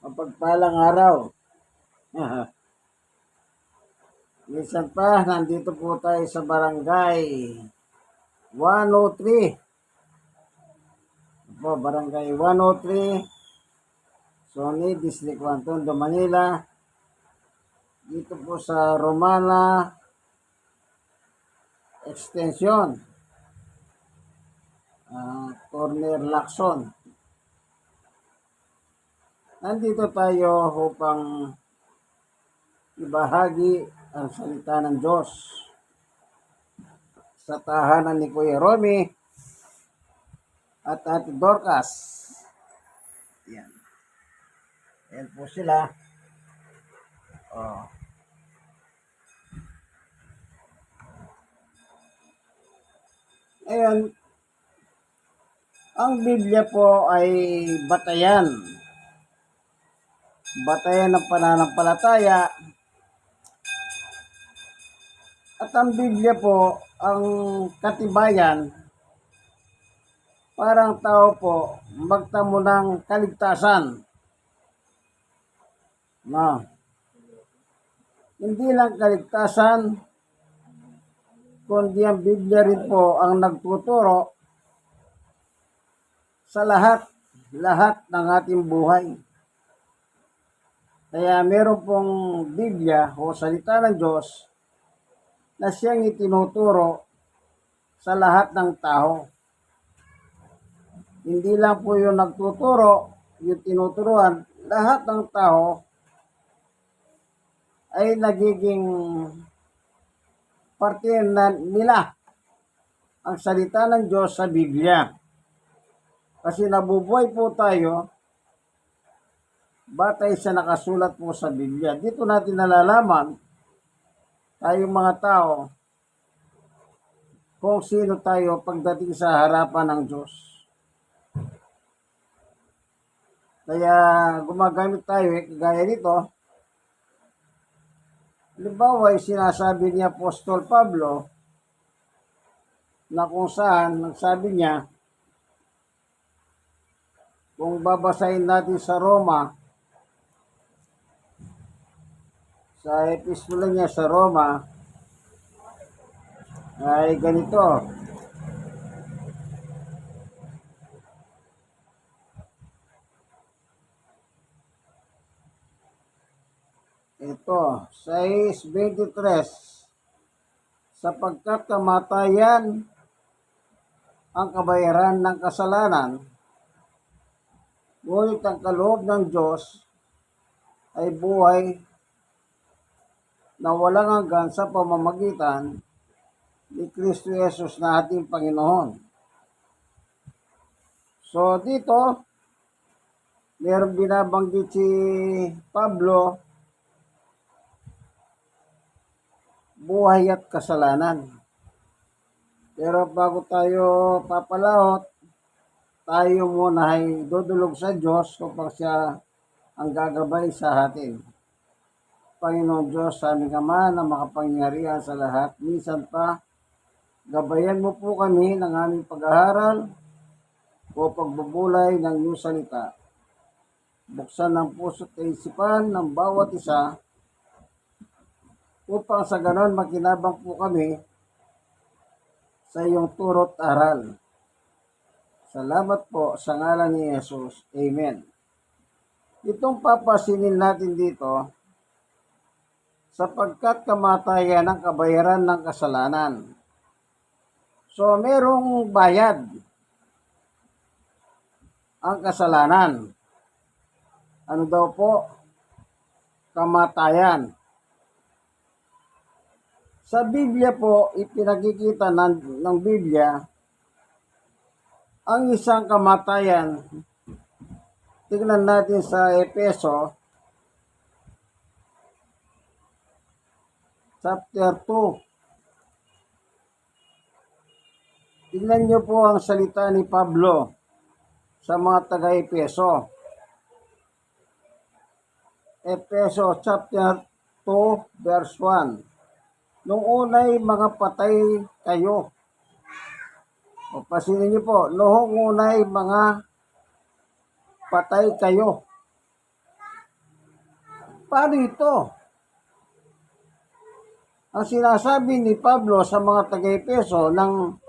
Mapagpalang araw. Minsan pa, nandito po tayo sa barangay 103. Barangay 103, Sony, District 1, Tondo, Manila. Dito po sa Romana Extension, Corner Lacson. Nandito tayo upang ibahagi ang salita ng Diyos sa tahanan ni Kuya Romy at Ate Dorcas. Yan. Yan po sila. Oh. Ngayon, ang Biblia po ay batayan. Batayan ng pananampalataya. At ang Biblia po, ang katibayan, parang tao po, magtamo ng kaligtasan. No. Hindi lang kaligtasan, kundi ang Biblia rin po ang nagtuturo sa lahat ng ating buhay. Kaya meron pong Biblia o salita ng Diyos na siyang itinuturo sa lahat ng tao. Hindi lang po yung nagtuturo, yung tinuturuan, lahat ng tao ay nagiging parte na nila ang salita ng Diyos sa Biblia. Kasi nabubuhay po tayo batay sa nakasulat po sa Biblia. Dito natin nalalaman tayong mga tao kung sino tayo pagdating sa harapan ng Diyos. Kaya gumagamit tayo kagaya nito. Halimbawa, sinasabi ni Apostol Pablo na kung saan nagsabi niya, kung babasahin natin sa Roma, sa epistola niya sa Roma, ay ganito. Ito, 6:23, sapagkat kamatayan ang kabayaran ng kasalanan, ngunit ang kaloob ng Diyos ay buhay na walang hanggan sa pamamagitan ni Kristo Jesus na ating Panginoon. So dito, mayroong binabanggit si Pablo, buhay at kasalanan. Pero bago tayo papalahot, tayo muna ay dudulog sa Diyos upang siya ang gagabay sa atin. Panginoon Diyos, sa aming Ama na makapangyarihan sa lahat, minsan pa, gabayan mo po kami ng aming pag-aaral o pagbubulay ng iyong salita. Buksan ang puso at isipan ng bawat isa upang sa ganon makinabang po kami sa iyong turo't aral. Salamat po sa ngalan ni Jesus. Amen. Itong papasinin natin dito, sapagkat kamatayan ang kabayaran ng kasalanan. So, merong bayad ang kasalanan. Ano daw po? Kamatayan. Sa Biblia po, ipinakikita ng Biblia ang isang kamatayan. Tingnan natin sa Efeso chapter 2. Tingnan niyo po ang salita ni Pablo sa mga taga-Efeso. Efeso chapter 2 verse 1. Nung unay mga patay kayo. O pasinin niyo po, noong unay mga patay kayo Paano ito? Ang sinasabi ni Pablo sa mga taga-Efeso nang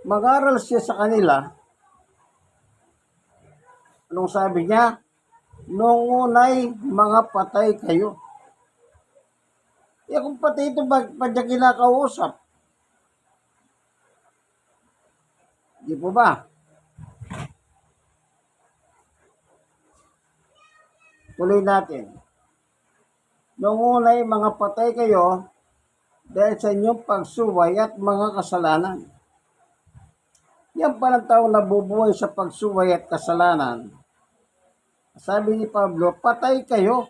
mag-aral siya sa kanila, anong sabi niya? Noong unay mga patay kayo. Kung patay ito, pa niya kinakausap? Di po ba? Tuloy natin. Noong unay mga patay kayo dahil sa inyong pagsuway at mga kasalanan. Yan palang tao nabubuhay sa pagsuway at kasalanan. Sabi ni Pablo, patay kayo.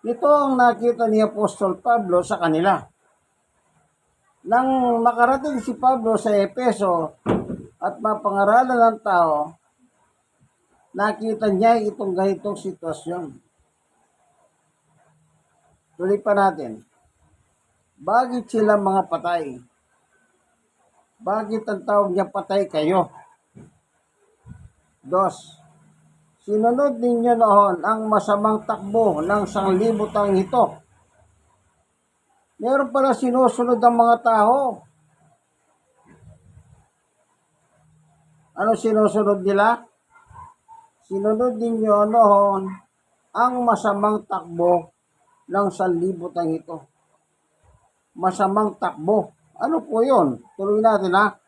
Ito ang nakita ni Apostol Pablo sa kanila. Nang makarating si Pablo sa Efeso at mapangaralan ng tao, nakita niya itong ganitong sitwasyon. Tuloy pa natin. Bakit sila mga patay? Bakit ang tawag niya patay kayo? 2. Sinunod ninyo noon ang masamang takbo ng sanglibutang ito. Meron pala sinusunod ang mga tao. Ano sinusunod nila? Sinunod ninyo noon ang masamang takbo ng sanlibutan ito. Masamang takbo. Ano po yun? Tuloy natin ha.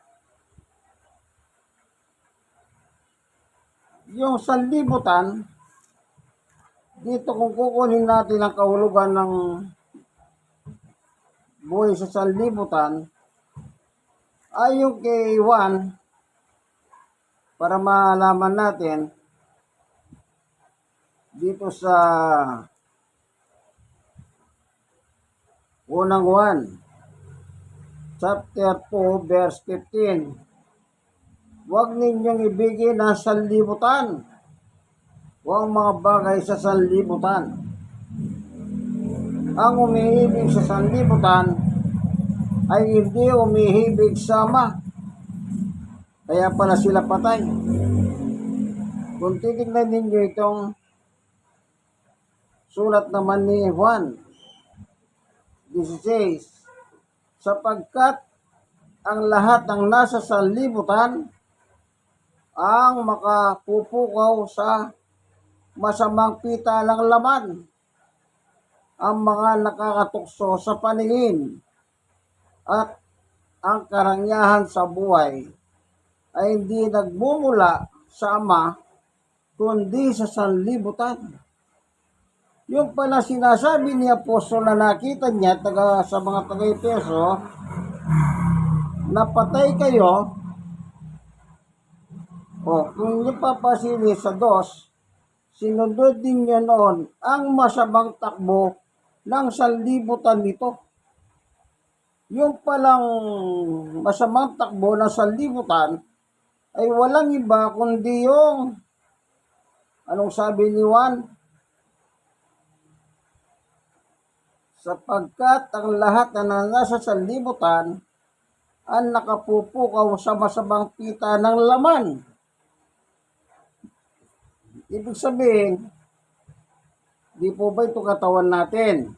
Yung sanlibutan, dito kung kukunin natin ang kahulugan ng buhay sa sanlibutan, ay yung kay Juan, para malaman natin, dito sa unang Juan, chapter 2, verse 15. Huwag ninyong ibigin ang sanlibutan o ang mga bagay sa sanlibutan. Ang umihibig sa sanlibutan ay hindi umihibig sa Ama. Kaya pala sila patay. Kung titignan ninyo itong sulat naman ni Juan 16, sapagkat ang lahat ng nasa sanlibutan ang makapupukaw sa masamang pitalang laman, ang mga nakakatukso sa paningin, at ang karangyaan sa buhay ay hindi nagmumula sa Ama, kundi sa sanlibutan. Yung pala sinasabi ni Apostol na nakita niya sa mga taga-Efeso, na patay kayo. Kung nyo papasili sa 2, sinunod ninyo noon ang masamang takbo ng sanlibutan nito. Yung palang masamang takbo ng sanlibutan ay walang iba kundi yung, anong sabi ni Juan? Sapagkat ang lahat na nasa sanlibutan ang nakapupukaw sa masamang pita ng laman. Ibig sabihin, di po ba ito katawan natin?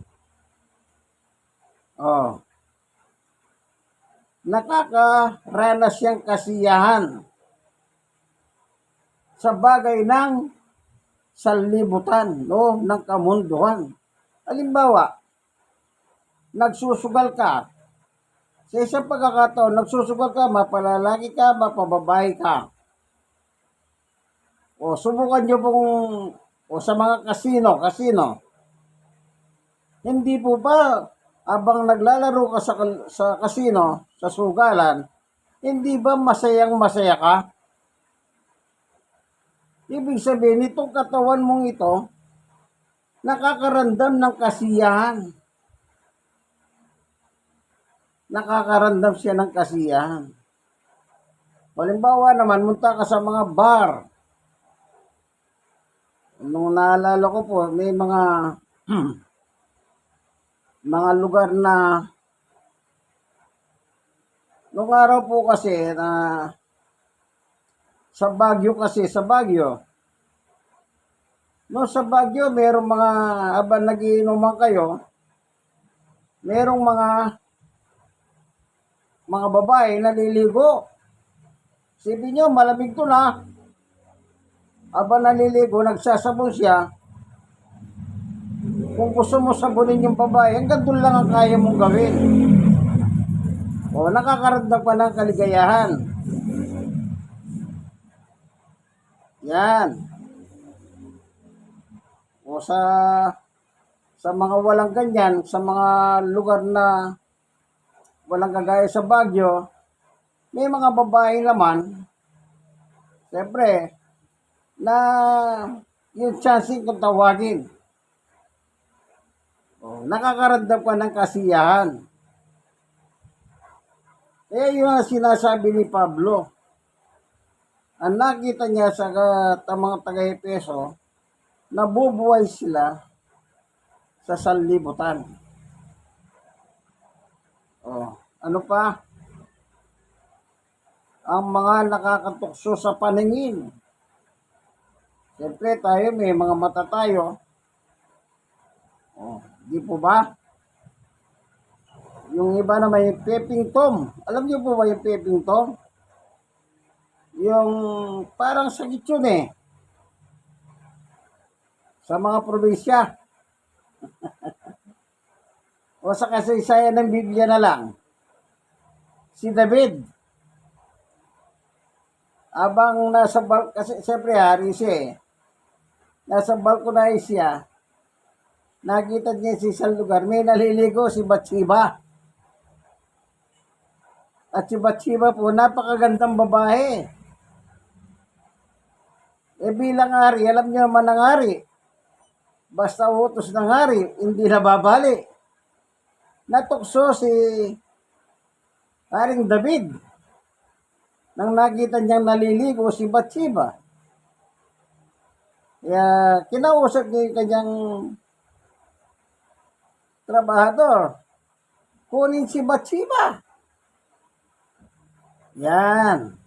Nakakaranas siyang kasiyahan sa bagay ng sanlibutan, ng kamunduhan. Halimbawa, nagsusugal ka. Sa isang pagkakataon, nagsusugal ka, mapalalaki ka, mapababae ka. Subukan nyo pong, sa mga kasino. Hindi po ba, abang naglalaro ka sa kasino, sa sugalan, hindi ba masayang masaya ka? Ibig sabihin, itong katawan mong ito, nakakaramdam ng kasiyahan. Nakakaramdam siya ng kasiyahan. Halimbawa naman, munta ka sa mga bar. Nung naalala ko po, may mga mga lugar na nung araw po kasi na sa Baguio, No, sa Baguio, merong mga, aban nagiinuman kayo, merong mga babae naliligo. Sabi nyo, malamig to na. Aba naliligo, nagsasabon siya. Kung gusto mo sabunin yung babae, hanggang doon lang ang kaya mong gawin. O, nakakaramdam ka ng kaligayahan. Yan. O sa mga walang ganyan, sa mga lugar na walang kagaya sa Baguio, may mga babae naman, siyempre, na yung chancing kung tawagin. O, nakakaramdam ka ng kasiyahan. Kaya yung sinasabi ni Pablo, ang nakita niya sa mga taga-Epeso, nabubuhay sila sa sanlibutan. O, ano pa? Ang mga nakakatukso sa paningin. Siyempre tayo, may mga mata tayo. O, di po ba? Yung iba naman yung peeping tom. Alam niyo po ba yung peeping tom? Yung parang sakit yun eh. Sa mga probinsya. O sa kasaysayan ng Biblia na lang. Si David. Abang nasa kasi siyempre hari siya eh. Nasa balkonay siya. Nakita niya sa isang lugar. May naliligo si Bathsheba. At si Bathsheba po, napakagandang babae. Eh bilang hari, alam niyo naman ang hari. Basta utos ng hari, hindi nababali. Natukso si Haring David nang nakita niyang naliligo si Bathsheba. Kaya kinausap niya yung kanyang trabahador. Kunin si Bathsheba. Yan.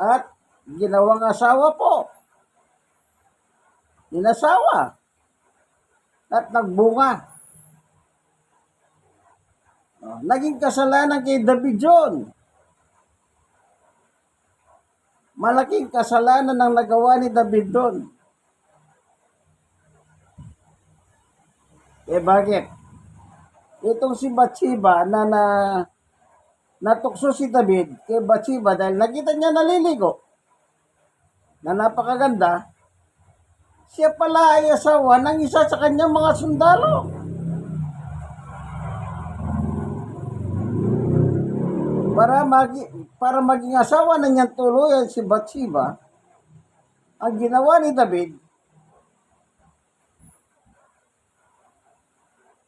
At ginawang asawa po. Inasawa. At nagbunga. Naging kasalanan kay David John. Malaking kasalanan ang nagawa ni David doon. Eh bakit? Itong si Bathsheba na natukso si David kay Bathsheba dahil nakita niya naliligo na napakaganda, siya pala ay asawa ng isa sa kanyang mga sundalo. Para maging asawa na niyang tuluyan si Bathsheba, ang ginawa ni David,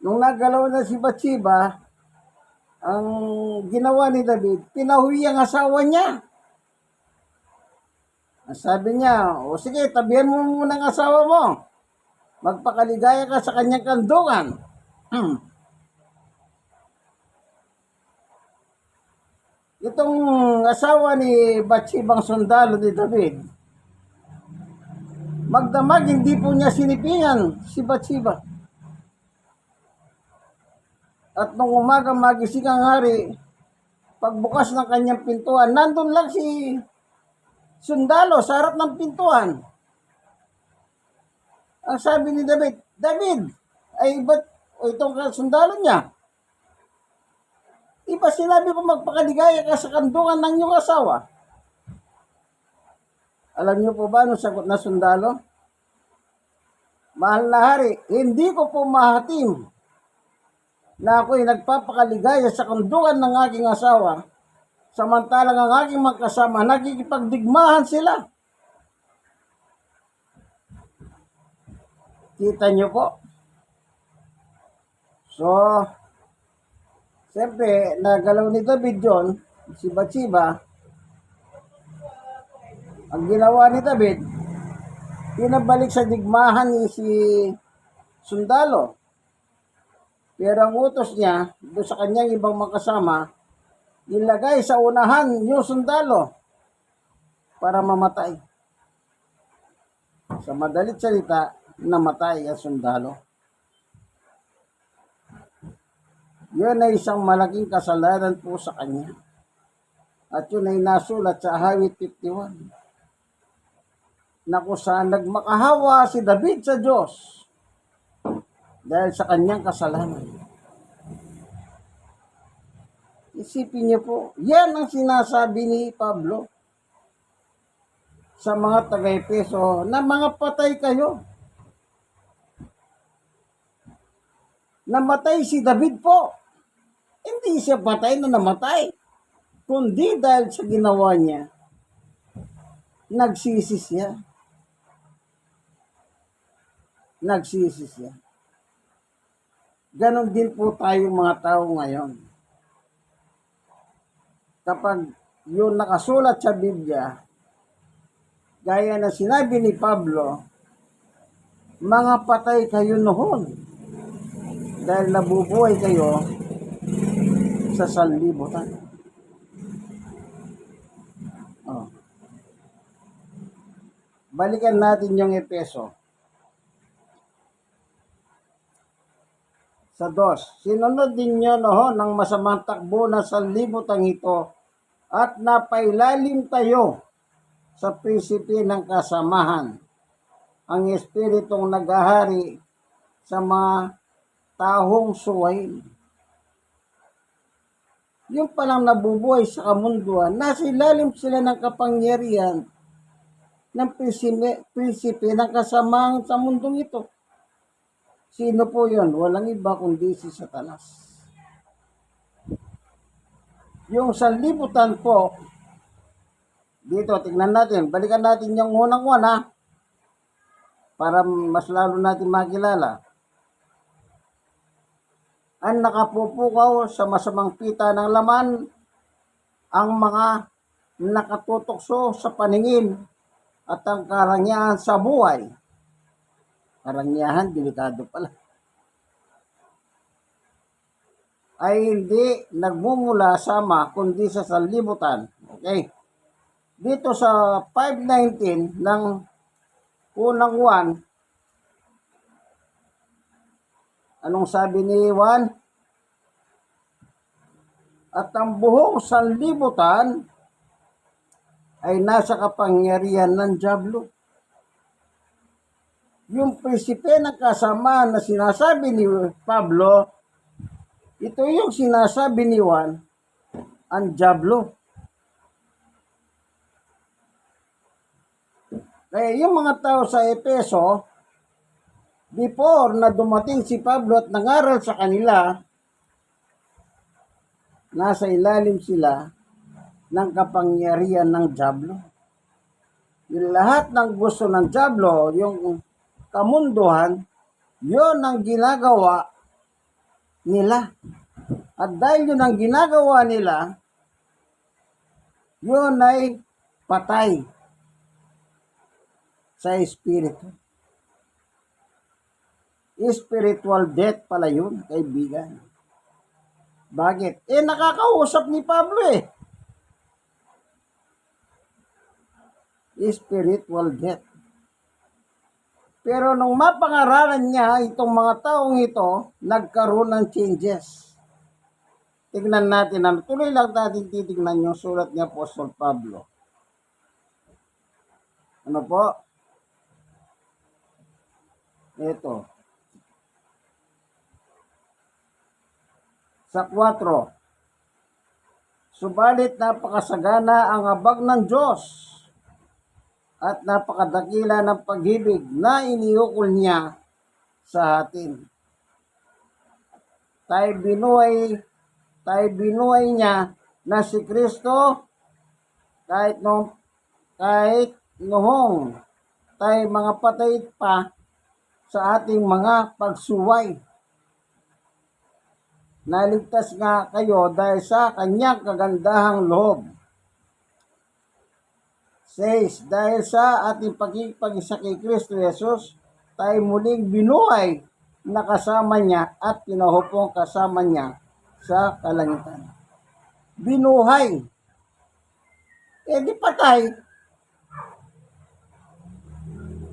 nung nagalaw na si Bathsheba, ang ginawa ni David, pinahuwi ang asawa niya. Ang sabi niya, o sige, tabihan mo muna ang asawa mo. Magpakaligaya ka sa kanyang kandungan. Itong asawa ni Bathsheba, sundalo ni David, magdamag, hindi po niya sinipingan si Bathsheba. At nung umaga magising ang hari, pagbukas ng kanyang pintuan, nandun lang si sundalo sa harap ng pintuan. Ang sabi ni David, David, ay ba't itong sundalo niya? Iba sinabi ko magpakaligaya ka sa kandungan ng iyong asawa. Alam niyo po ba anong sagot na sundalo? Mahal na hari, hindi ko po mahatim na ako'y nagpapakaligaya sa kandungan ng aking asawa, samantalang ang aking magkasama, nakikipagdigmahan sila. Kita niyo po? So, siyempre, nagalaw ni David John, si Bathsheba, ang ginawa ni David, pinabalik sa digmahan ni si sundalo. Pero ang utos niya, doon sa kanyang ibang makasama, ilagay sa unahan yung sundalo para mamatay. Sa madalit salita, namatay ang sundalo. Yun ay isang malaking kasalanan po sa kanya. At yun ay nasulat sa Awit 51. Na kung saan nagmakahawa si David sa Diyos dahil sa kanyang kasalanan. Isipin niyo po, yan ang sinasabi ni Pablo sa mga taga-Efeso na mga patay kayo. Namatay si David po. Hindi siya patay na namatay, kundi dahil sa ginawa niya, nagsisi siya. Nagsisi siya. Ganon din po tayong mga tao ngayon. Kapag yung nakasulat sa Biblia, gaya na sinabi ni Pablo, mga patay kayo noon dahil nabubuhay kayo sa sanlibutan. Oh. Balikan natin yung Efeso. Sa 2, sinunod din nyo noon ng masamang takbo na sanlibutan ito at napailalim tayo sa prinsipe ng kasamahan, ang espiritong naghahari sa mga tahong suwain. Yung palang nabubuhay sa kamunduan, nasa ilalim sila ng kapangyarihan ng prinsipe ng kasamahan sa mundong ito. Sino po yun? Walang iba kundi si Satanas. Yung sanlibutan po, dito, tingnan natin. Balikan natin yung unang-una para mas lalo natin makilala. Ang nakapupukaw sa masamang pita ng laman, ang mga nakatutokso sa paningin at ang karangyaan sa buhay. Karangyaan, delikado pala. Ay hindi nagmumula sama kundi sa sanlibutan. Okay. Dito sa 5:19 ng unang 1, anong sabi ni Juan? At ang buong sanlibutan ay nasa kapangyarihan ng dyablo. Yung prinsipe ng kasamaan na sinasabi ni Pablo, ito yung sinasabi ni Juan, ang dyablo. Kaya yung mga tao sa Efeso, before na dumating si Pablo at nangaral sa kanila, nasa ilalim sila ng kapangyarihan ng dyablo. Yung lahat ng gusto ng dyablo, yung kamunduhan, yon ang ginagawa nila. At dahil yun ang ginagawa nila, yun ay patay sa espiritu. Spiritual death pala yun, kaibigan. Bakit? Nakakausap ni Pablo Spiritual death. Pero nung mapangaralan niya itong mga taong ito, nagkaroon ng changes. Tignan natin, tuloy lang natin titignan yung sulat ni Apostol Pablo. Ano po? Ito. Sa 4. Subalit napakasagana ang habag ng Diyos at napakadakila ng pag-ibig na iniukol niya sa atin. Tayo binuhay niya na si Kristo kahit noong tayo mga patay pa sa ating mga pagsuway. Naligtas nga kayo dahil sa kanyang kagandahang loob. 6. Dahil sa ating pagkikipag-isa kay Kristo Jesus, tayo muling binuhay na kasama niya at pinahupong kasama niya sa kalangitan. Binuhay. Di patay.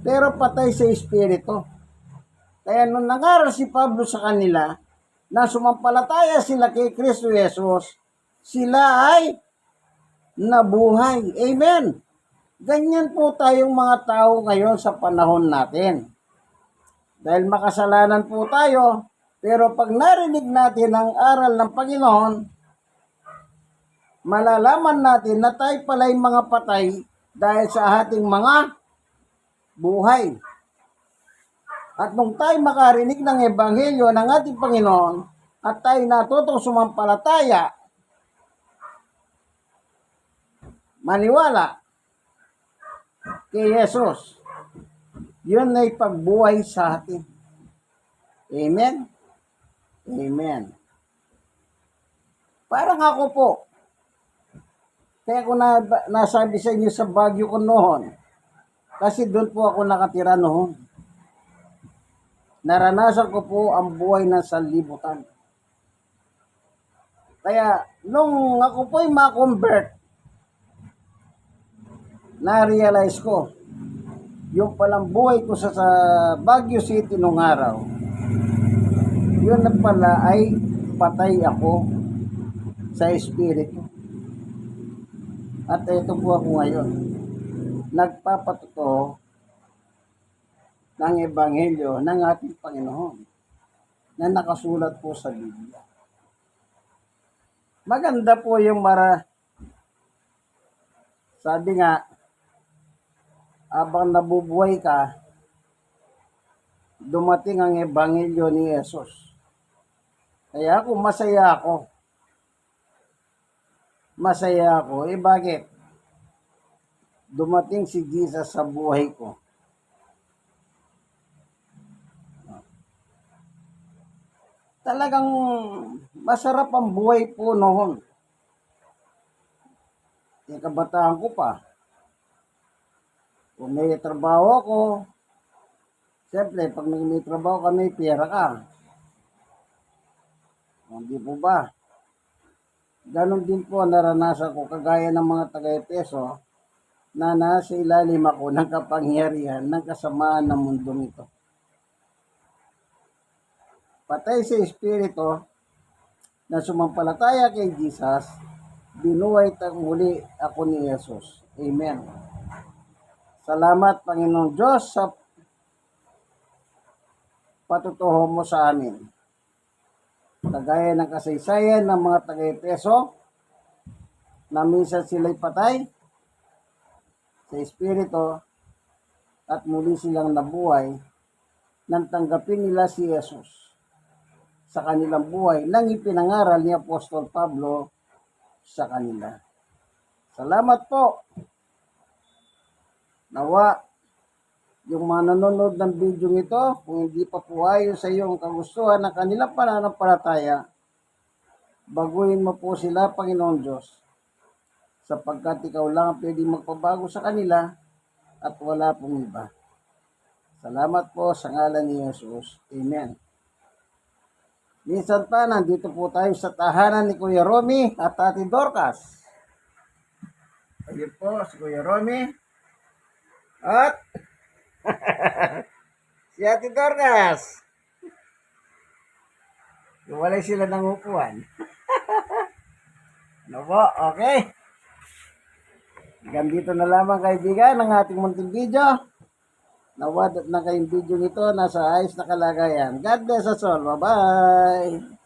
pero patay sa espiritu. Kaya nung nangaral si Pablo sa kanila na sumampalataya sila kay Kristo Jesus, sila ay nabuhay. Amen. Ganyan po tayong mga tao ngayon sa panahon natin. Dahil makasalanan po tayo, pero pag narinig natin ang aral ng Panginoon, malalaman natin na tayo pala'y mga patay dahil sa ating mga buhay. At nung tayo makarinig ng Ebanghelyo ng ating Panginoon at tayo natutong sumampalataya, maniwala kay Jesus, yun ay pagbuhay sa atin. Amen? Amen. Parang ako po, kaya ko nasabi sa inyo sa Baguio ko noon, kasi doon po ako nakatira noon. Naranasan ko po ang buhay ng sanlibutan. Kaya, nung ako po'y ma-convert, na-realize ko, yung palang buhay ko sa Baguio City nung araw, yun na pala ay patay ako sa espiritu. At ito po ako ngayon, nagpapatotoo ng Ebanghelyo ng ating Panginoon na nakasulat po sa Biblia. Maganda po yung sabi nga, habang nabubuhay ka, dumating ang Ebanghelyo ni Jesus. Kaya ako, masaya ako. Masaya ako. Bakit? Dumating si Jesus sa buhay ko. Talagang masarap ang buhay po noon. Yung kabataan ko pa. Kung may trabaho ako, siyempre, pag may trabaho ka, may pera ka. Hindi po ba? Ganon din po naranasan ko, kagaya ng mga taga-Efeso, na nasa ilalim ako ng kapangyarihan ng kasamaan ng mundong ito. Patay sa espiritu na sumampalataya kay Jesus, binuhay muli ako ni Jesus. Amen. Salamat, Panginoong Diyos, sa patutuho mo sa amin. Kagaya ng kasaysayan ng mga taga-Efeso, na minsan sila'y patay sa espiritu at muli silang nabuhay nang tanggapin nila si Jesus sa kanilang buhay nang ipinangaral ni Apostol Pablo sa kanila. Salamat po. Nawa, yung mga nanonood ng video ito, kung hindi pa po ayon sa iyong kagustuhan ng kanilang pananampalataya, baguhin mo po sila, Panginoon Diyos, sapagkat ikaw lang ang pwedeng magpabago sa kanila at wala pong iba. Salamat po sa ngalan ni Jesus. Amen. Minsan pa, nandito po tayo sa tahanan ni Kuya Romy at Ate Dorcas. Ayun po, si Kuya Romy. At si Ate Dorcas. Walay sila ng upuan. Ano po? Okay. Hanggang dito na lamang, kaibigan, ng ating munting video. Nawad na kayong video nito nasa ayos na kalagayan. God bless us all. Bye-bye.